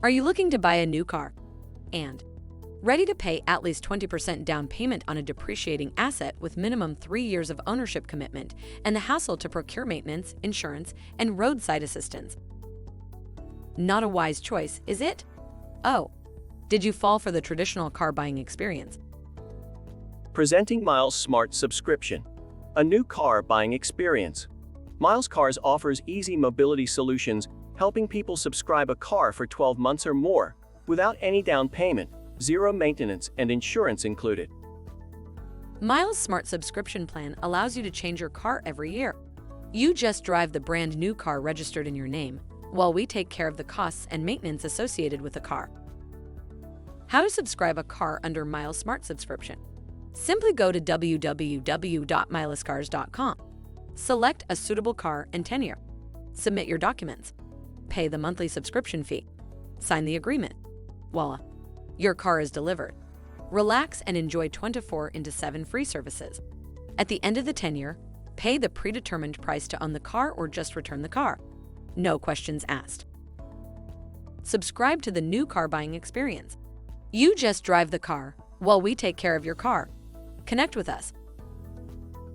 Are you looking to buy a new car? And ready to pay at least 20% down payment on a depreciating asset with minimum 3 years of ownership commitment and the hassle to procure maintenance, insurance, and roadside assistance? Not a wise choice, is it? Oh, did you fall for the traditional car buying experience? Presenting Myles Smart Subscription, a new car buying experience. Myles Cars offers easy mobility solutions, helping people subscribe a car for 12 months or more, without any down payment, zero maintenance, and insurance included. Myles Smart Subscription Plan allows you to change your car every year. You just drive the brand new car registered in your name, while we take care of the costs and maintenance associated with the car. How to subscribe a car under Myles Smart Subscription? Simply go to www.mylescars.com. Select a suitable car and tenure. Submit your documents. Pay the monthly subscription fee. Sign the agreement. Voila! Your car is delivered. Relax and enjoy 24/7 free services. At the end of the tenure, pay the predetermined price to own the car or just return the car. No questions asked. Subscribe to the new car buying experience. You just drive the car while we take care of your car. Connect with us.